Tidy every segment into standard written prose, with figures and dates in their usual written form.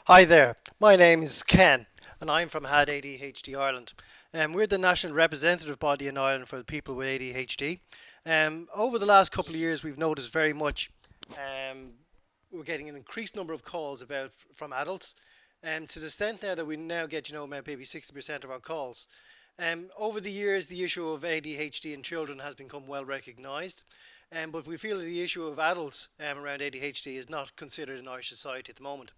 Hi there, my name is Ken and I'm from HAD ADHD Ireland. We're the national representative body in Ireland for the people with ADHD. Over the last couple of years, we've noticed very much um, we're getting an increased number of calls about from adults, to the extent now that we now get, maybe 60% of our calls. Over the years, the issue of ADHD in children has become well recognised, but we feel that the issue of adults around ADHD is not considered in Irish society at the moment.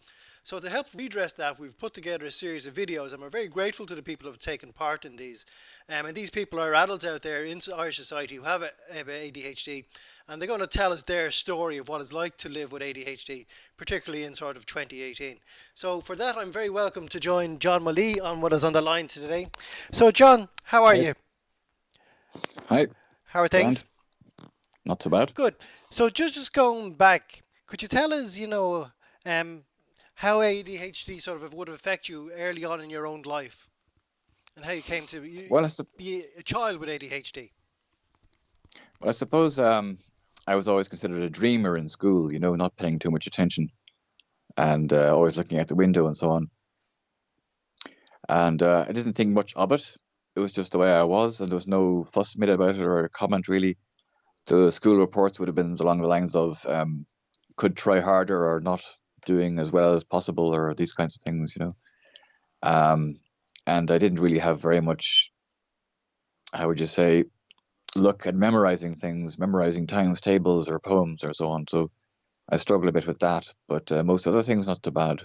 So to help redress that, we've put together a series of videos, and we're very grateful to the people who have taken part in these. And these people are adults out there in Irish society who have ADHD, and they're going to tell us their story of what it's like to live with ADHD, particularly in sort of 2018. So for that, I'm very welcome to join John Mullee on what is on the line today. So John, how are Hi. you? Hi. How are things? Grand. Not so bad. Good. So just going back, could you tell us, um, how ADHD sort of would affect you early on in your own life, and how you came to Well, I, sup- be a child with ADHD? well, I suppose I was always considered a dreamer in school, not paying too much attention and always looking out the window and so on. And I didn't think much of it. It was just the way I was, and there was no fuss made about it or a comment really. The school reports would have been along the lines of could try harder or not doing as well as possible or these kinds of things. Um, and I didn't really have very much, how would you say, look at memorizing things, memorizing times tables or poems or so on. So I struggle a bit with that, but most other things not too bad.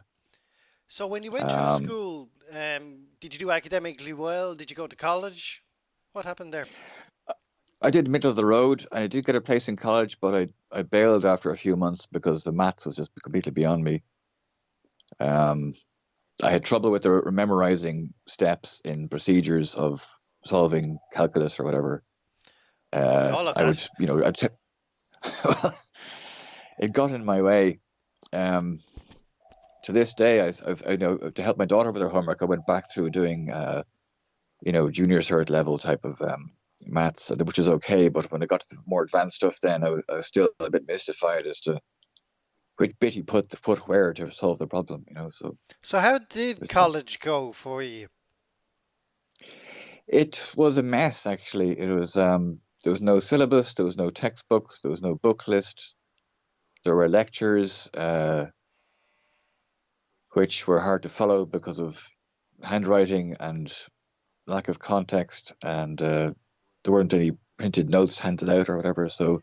So when you went through Um, school, did you do academically well? Did you go to college? What happened there? I did middle of the road, and I did get a place in college, but I bailed after a few months because the maths was just completely beyond me. Um, I had trouble with the memorizing steps in procedures of solving calculus or whatever. Oh, we all have I would, that. well, it got in my way. Um, to this day, to help my daughter with her homework, I went back through doing, junior cert level type of maths, which is okay. But when I got to the more advanced stuff, then I was still a bit mystified as to which bit he put where to solve the problem. So So how did it's been, college go for you? it was a mess actually. It was there was no syllabus, there was no textbooks, there was no book list. There were lectures which were hard to follow because of handwriting and lack of context, and there weren't any printed notes handed out or whatever. So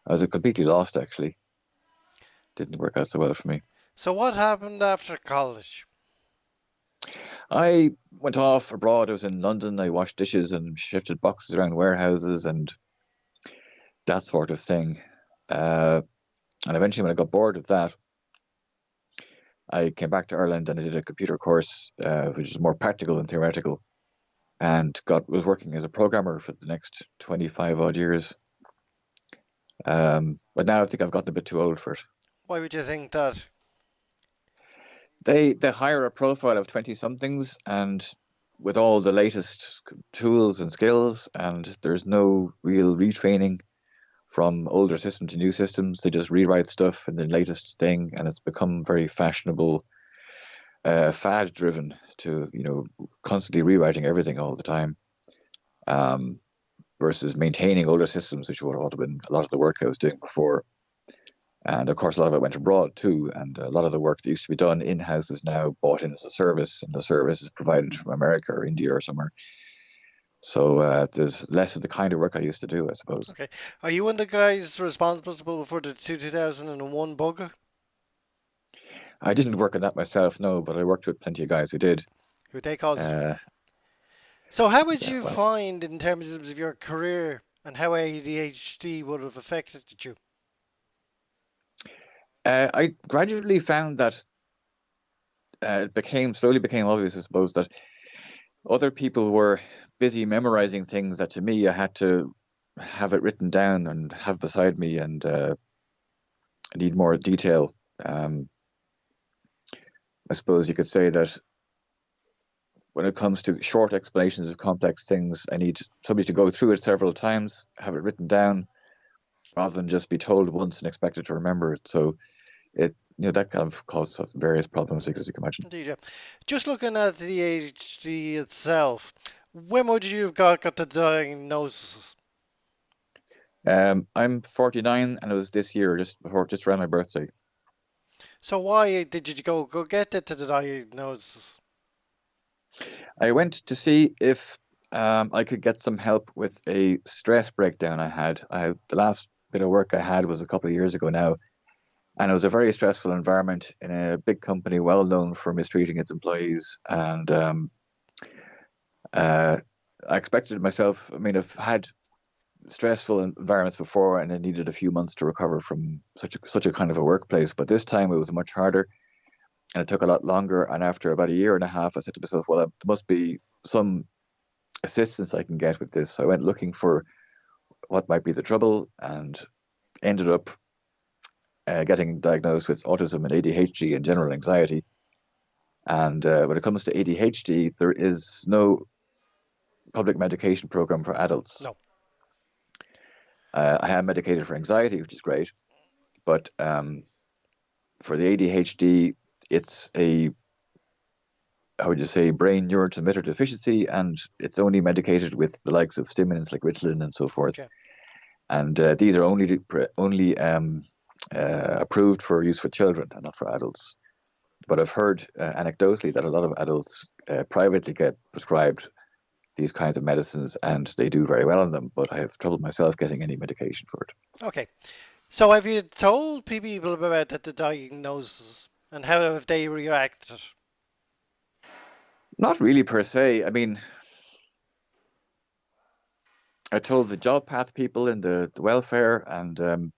I was completely lost. Actually, didn't work out so well for me. So what happened after college? I went off abroad. I was in London. I washed dishes and shifted boxes around warehouses and that sort of thing. Uh, and eventually, when I got bored of that, I came back to Ireland and I did a computer course, which is more practical than theoretical, and got was working as a programmer for the next 25 odd years. But now I think I've gotten a bit too old for it. Why would you think that? They hire a profile of 20 somethings and with all the latest tools and skills, and there's no real retraining from older systems to new systems. They just rewrite stuff in the latest thing, and it's become very fashionable, fad driven to constantly rewriting everything all the time. Um, Versus maintaining older systems, which would have been a lot of the work I was doing before. And of course, a lot of it went abroad too. And a lot of the work that used to be done in house is now bought in as a service, and the service is provided from America or India or somewhere. So there's less of the kind of work I used to do, I suppose. Okay, are you one of the guys responsible for the 2001 bug? I didn't work on that myself, no, but I worked with plenty of guys who did. Who they caused? Uh, So how would yeah, you well, find in terms of your career and how ADHD would have affected you? I gradually found that it slowly became obvious, I suppose, that other people were busy memorizing things that to me I had to have it written down and have beside me, and I need more detail. Um, I suppose you could say that when it comes to short explanations of complex things, I need somebody to go through it several times, have it written down, rather than just be told once and expected to remember it. So it that kind of causes various problems, as you can imagine. Indeed, yeah. Just looking at the ADHD itself, when would you have got the diagnosis? I'm 49, and it was this year, just around my birthday. So why did you go get it to the diagnosis? I went to see if I could get some help with a stress breakdown I had. The last bit of work I had was a couple of years ago now, and it was a very stressful environment in a big company well known for mistreating its employees. And uh, I expected myself, I mean, I've had stressful environments before, and I needed a few months to recover from such a kind of a workplace. But this time it was much harder, and it took a lot longer. And after about a year and a half, I said to myself, well, there must be some assistance I can get with this. So I went looking for what might be the trouble, and ended up getting diagnosed with autism and ADHD and general anxiety. And when it comes to ADHD, there is no public medication program for adults. No. I am medicated for anxiety, which is great, but for the ADHD, it's a, how would you say, brain neurotransmitter deficiency, and it's only medicated with the likes of stimulants like Ritalin and so forth. Okay. And these are only approved for use for children and not for adults. But I've heard anecdotally that a lot of adults privately get prescribed these kinds of medicines, and they do very well on them. But I have trouble myself getting any medication for it. Okay. So have you told people about the diagnosis and how have they reacted? Not really per se. I mean, I told the job path people in the welfare, and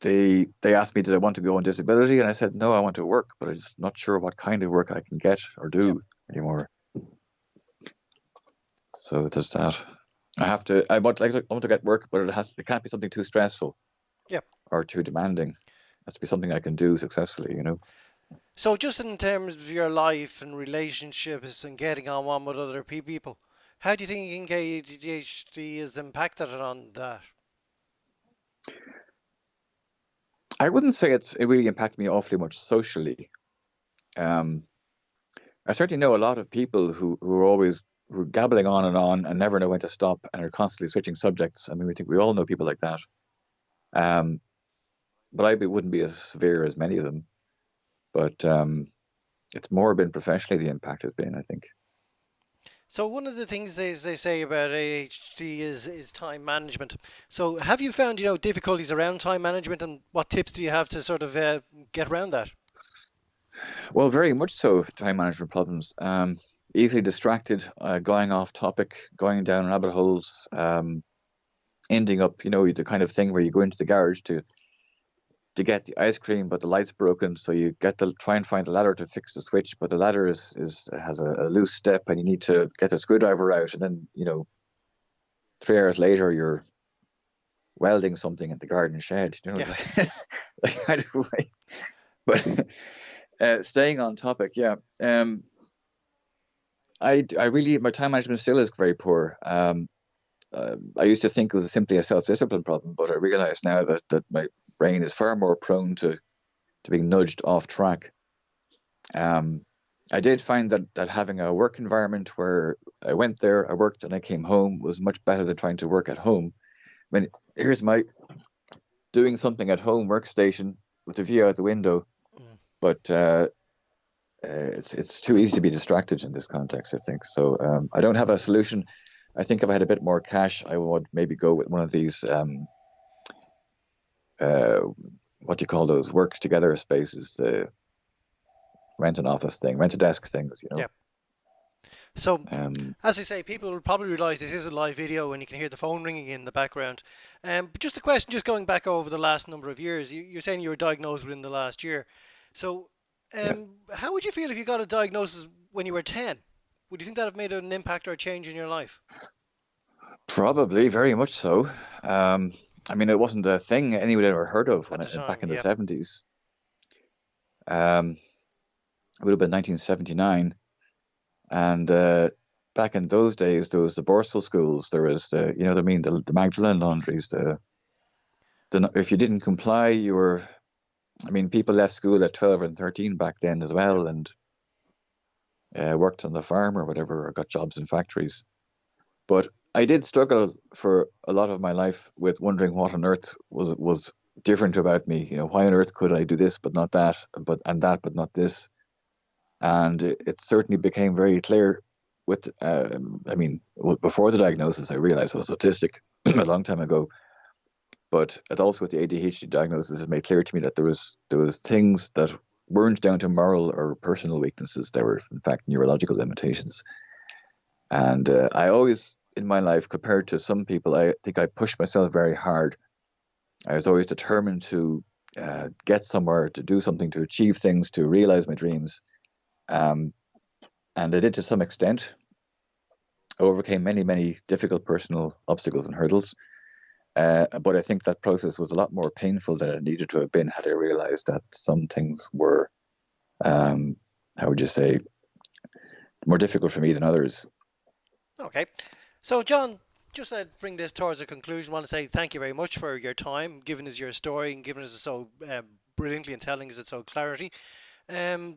they asked me, did I want to go on disability? And I said, no, I want to work, but I'm just not sure what kind of work I can get or Yeah. do anymore. So there's that. I want to get work, but it can't be something too stressful. Yeah. Or too demanding. It has to be something I can do successfully. So just in terms of your life and relationships and getting on one with other people, how do you think ADHD has impacted on that? I wouldn't say it really impacted me awfully much socially. Um, I certainly know a lot of people who are always gabbling on and never know when to stop and are constantly switching subjects. I mean, we all know people like that. Um, but wouldn't be as severe as many of them. But it's more been professionally the impact has been, I think. So one of the things they say about ADHD is time management. So have you found difficulties around time management, and what tips do you have to sort of get around that? Well, very much so. Time management problems. Easily distracted, going off topic, going down rabbit holes, ending up, the kind of thing where you go into the garage to get the ice cream, but the light's broken, so you try and find the ladder to fix the switch, but the ladder has a loose step, and you need to get a screwdriver out, and then 3 hours later you're welding something in the garden shed. Yeah. That kind of way. But staying on topic, yeah. I really, my time management still is very poor. I used to think it was simply a self-discipline problem, but I realize now that my brain is far more prone to being nudged off track. I did find that having a work environment where I went there, I worked, and I came home was much better than trying to work at home. I mean, here's my doing something at home workstation with the view out the window, Mm. but it's too easy to be distracted in this context, I think. So I don't have a solution. I think if I had a bit more cash, I would maybe go with one of these what do you call those, work together spaces, rent an office thing, rent a desk things. Yeah. So, Um, as I say, people will probably realise this is a live video and you can hear the phone ringing in the background. But just a question, just going back over the last number of years, you're saying you were diagnosed within the last year. So, yeah, how would you feel if you got a diagnosis when you were 10? Would you think that have made an impact or a change in your life? probably very much so. I mean, it wasn't a thing anyone had ever heard of At the back time, in the yeah. 70s. It would have been 1979. And back in those days, there was the Borstal schools. There was you know what I mean, the Magdalene laundries. If you didn't comply, you were I mean, people left school at 12 and 13 back then as Yeah. well, and worked on the farm or whatever, or got jobs in factories. But I did struggle for a lot of my life with wondering what on earth was different about me. You know, why on earth could I do this but not that, but but not this? And it certainly became very clear with, I mean, before the diagnosis, I realized I was autistic a long time ago. But it also with the ADHD diagnosis, it made clear to me that there was things that weren't down to moral or personal weaknesses. They were, in fact, neurological limitations. And I always, in my life, compared to some people, I think I pushed myself very hard. I was always determined to get somewhere, to do something, to achieve things, to realize my dreams. Um, and I did to some extent. I overcame many, many difficult personal obstacles and hurdles. But I think that process was a lot more painful than it needed to have been had I realized that some things were, um, how would you say, more difficult for me than others. Okay. So, John, just to bring this towards a conclusion, I want to say thank you very much for your time, giving us your story and giving us it so brilliantly and telling us it so clarity. Um,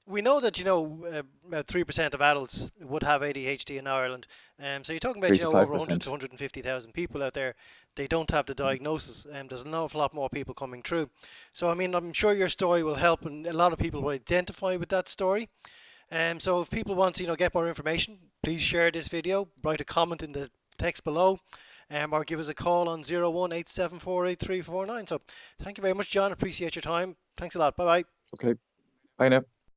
we know that about 3% of adults would have ADHD in Ireland. So you're talking about Three to five over 100 to percent. 150,000 people out there. They don't have the diagnosis, and there's an awful lot more people coming through. So I mean, I'm sure your story will help, and a lot of people will identify with that story. So if people want to get more information, please share this video, write a comment in the text below, or give us a call on 018748349. So thank you very much, John. Appreciate your time. Thanks a lot. Bye bye. Okay. Bye now.